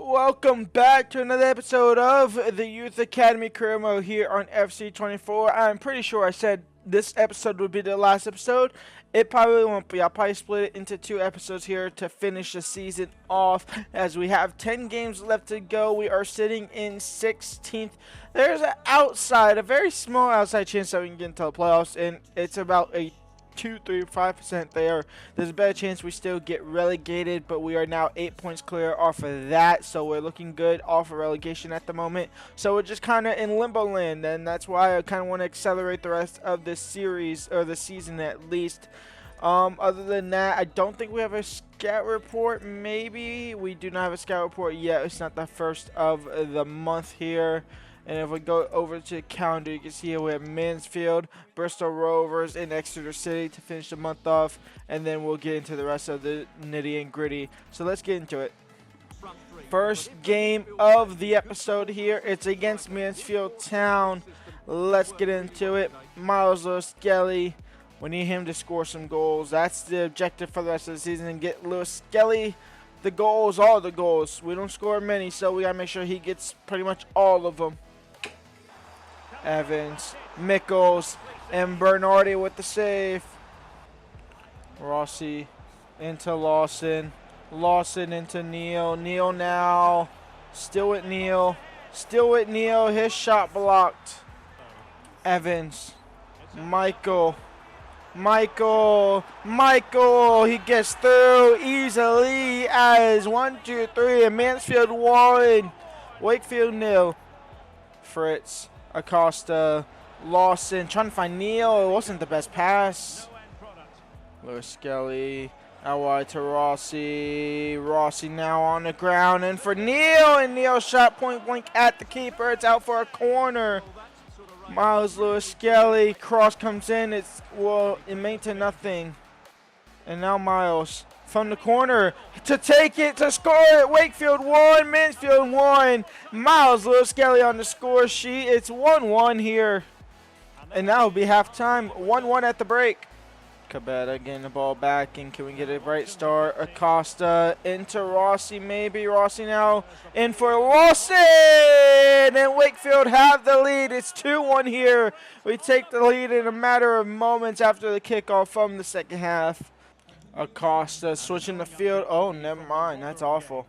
Welcome back to another episode of the Youth Academy Career Mode here on FC24. I'm pretty sure I said this episode would be the last episode. It probably won't be. I'll probably split it into 2 episodes here to finish the season off, as we have 10 games left to go. We are sitting in 16th. There's a very small outside chance that we can get into the playoffs, and it's about a 5% there. There's a better chance we still get relegated, but we are now 8 points clear off of that, so we're looking good off of relegation at the moment. So we're just kind of in limbo land, and that's why I kind of want to accelerate the rest of this series, or the season at least. Other than that, I don't think we have a scout report. Maybe we do not have a scout report yet. It's not the first of the month here. And if we go over to the calendar, you can see here we have Mansfield, Bristol Rovers, and Exeter City to finish the month off. And then we'll get into the rest of the nitty and gritty. So let's get into it. First game of the episode here. It's against Mansfield Town. Let's get into it. Miles Lewis Skelly. We need him to score some goals. That's the objective for the rest of the season. And get Lewis Skelly the goals, all the goals. We don't score many, so we got to make sure he gets pretty much all of them. Evans, Mickles, and Bernardi with the save. Rossi into Lawson. Lawson into Neal. Neal now. Still with Neal. Still with Neal. His shot blocked. Evans. Michael. He gets through easily as 1-2-3 and Mansfield 1, Wakefield 0. Fritz, Acosta, Lawson, trying to find Neal. It wasn't the best pass. Lewis Skelly, out wide to Rossi. Rossi now on the ground, and for Neal, and Neal shot point blank at the keeper. It's out for a corner. Miles Lewis Skelly, cross comes in, it made to nothing. And now Miles from the corner to take it, to score it. Wakefield 1, Mansfield 1. Miles Lewis Skelly on the score sheet. It's 1-1 here. And that will be halftime. 1-1 at the break. Cabetta getting the ball back, and can we get a bright start? Acosta into Rossi, maybe. Rossi now in for Lawson, and Wakefield have the lead. It's 2-1 here. We take the lead in a matter of moments after the kickoff from the second half. Acosta switching the field. Oh, never mind. That's awful.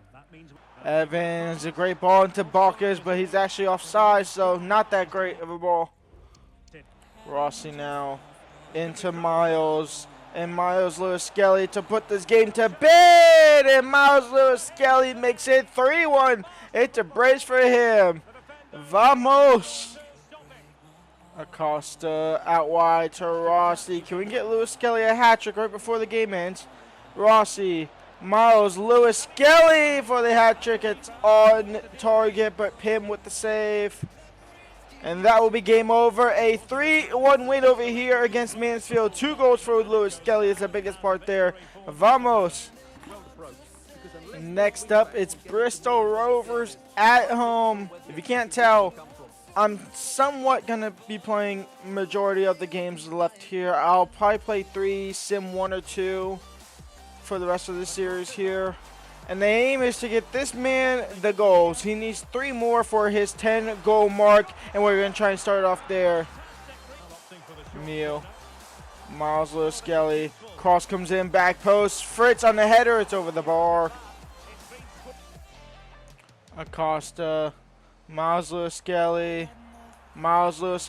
Evans, a great ball into Balkers, but he's actually offside, so not that great of a ball. Rossi now into Miles, and Miles Lewis Skelly to put this game to bed, and Miles Lewis Skelly makes it 3-1. It's a brace for him. Vamos. Acosta out wide to Rossi. Can we get Lewis Skelly a hat trick right before the game ends? Rossi, Miles Lewis Skelly for the hat trick. It's on target, but Pim with the save. And that will be game over. A 3-1 win over here against Mansfield. 2 goals for Lewis Skelly is the biggest part there. Vamos. Next up, it's Bristol Rovers at home. If you can't tell, I'm somewhat going to be playing majority of the games left here. I'll probably play 3, sim 1 or 2 for the rest of the series here. And the aim is to get this man the goals. He needs 3 more for his 10-goal mark, and we're going to try and start off there. Neal, Miles Lewis Skelly, cross comes in, back post. Fritz on the header, it's over the bar. Acosta, Miles Lewis Skelly, Miles Lewis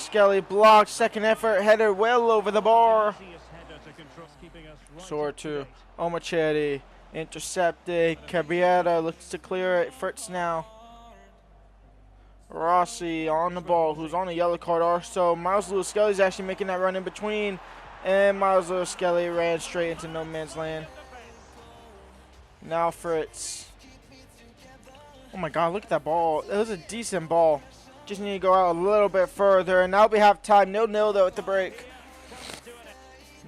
Skelly blocked. Second effort, header well over the bar. Sword to Omachetti, intercepted. Caballero looks to clear it. Fritz now. Rossi on the ball, who's on a yellow card also. Miles Lewis Skelly's actually making that run in between, and Miles Lewis Skelly ran straight into no man's land. Now Fritz. Oh my God, look at that ball. It was a decent ball. Just need to go out a little bit further, and that'll be halftime. 0-0 though at the break.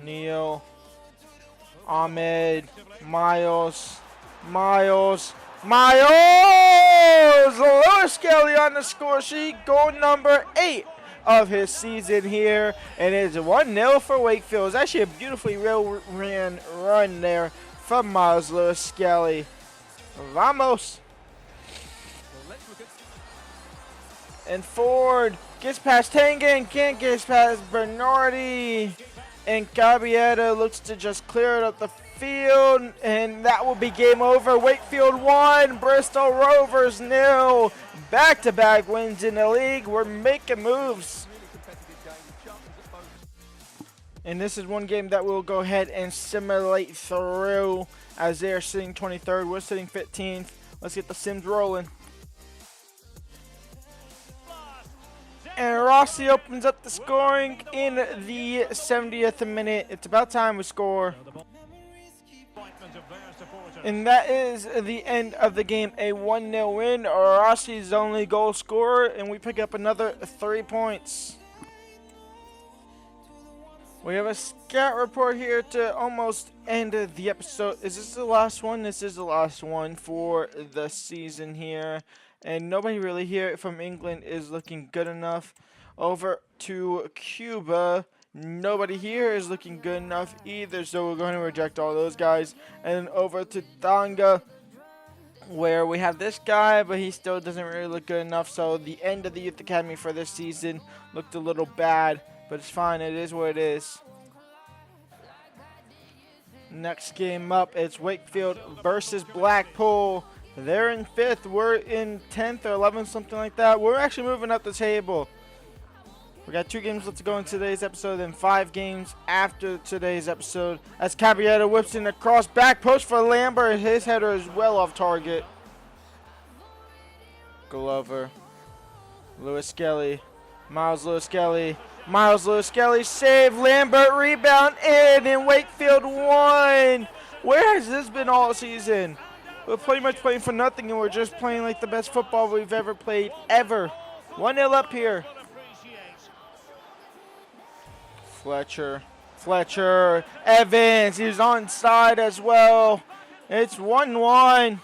Neal. Ahmed, Miles, Lewis Skelly on the score sheet, goal number 8 of his season here, and it's 1-0 for Wakefield. It's actually a beautifully well ran run there from Miles Lewis Skelly. Vamos. And Ford gets past Tangen, can't get past Bernardi. And Gabietta looks to just clear it up the field, and that will be game over. Wakefield 1, Bristol Rovers 0. Back-to-back wins in the league. We're making moves. And this is one game that we'll go ahead and simulate through, as they are sitting 23rd. We're sitting 15th. Let's get the sims rolling. And Rossi opens up the scoring in the 70th minute. It's about time we score. And that is the end of the game. A 1-0 win. Rossi's only goal scorer, and we pick up another 3 points. We have a scout report here to almost end the episode. Is this the last one? This is the last one for the season here. And nobody really here from England is looking good enough. Over to Cuba. Nobody here is looking good enough either. So we're going to reject all those guys. And then over to Tonga, where we have this guy, but he still doesn't really look good enough. So the end of the Youth Academy for this season looked a little bad. But it's fine. It is what it is. Next game up, it's Wakefield versus Blackpool. They're in 5th. We're in 10th or 11th, something like that. We're actually moving up the table. We got 2 games left to go in today's episode, and 5 games after today's episode. As Cabietta whips in across back post for Lambert. His header is well off target. Glover. Lewis Skelly. Miles Lewis Skelly. Miles Lewis Skelly save. Lambert rebound in, and Wakefield 1. Where has this been all season? We're pretty much playing for nothing, and we're just playing like the best football we've ever played, ever. 1-0 up here. Fletcher. Evans, he's onside as well. It's 1-1.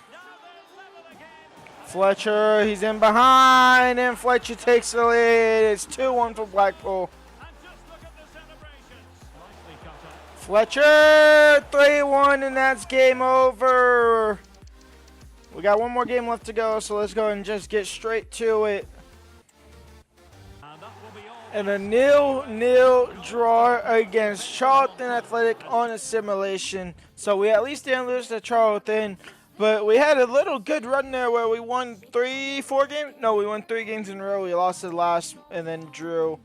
Fletcher, he's in behind, and Fletcher takes the lead. It's 2-1 for Blackpool. Fletcher, 3-1, and that's game over. We got one more game left to go, so let's go and just get straight to it. And a 0-0 draw against Charlton Athletic on a simulation. So we at least didn't lose to Charlton. But we had a little good run there where we won 4 games. No, we won 3 games in a row. We lost the last and then drew.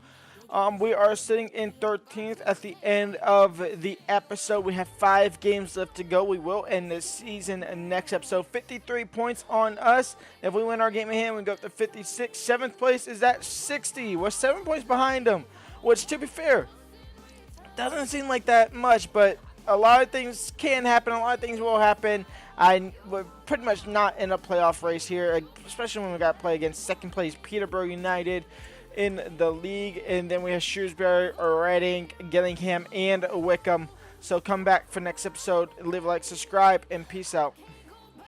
We are sitting in 13th at the end of the episode. We have 5 games left to go. We will end this season next episode. 53 points on us. If we win our game in hand, we go up to 56. 7th place is at 60. We're 7 points behind them, which, to be fair, doesn't seem like that much, but a lot of things can happen. A lot of things will happen. We're pretty much not in a playoff race here, especially when we got to play against 2nd place Peterborough United in the league. And then we have Shrewsbury, Reading, Gillingham, and Wickham. So come back for next episode. Leave a like, subscribe, and peace out.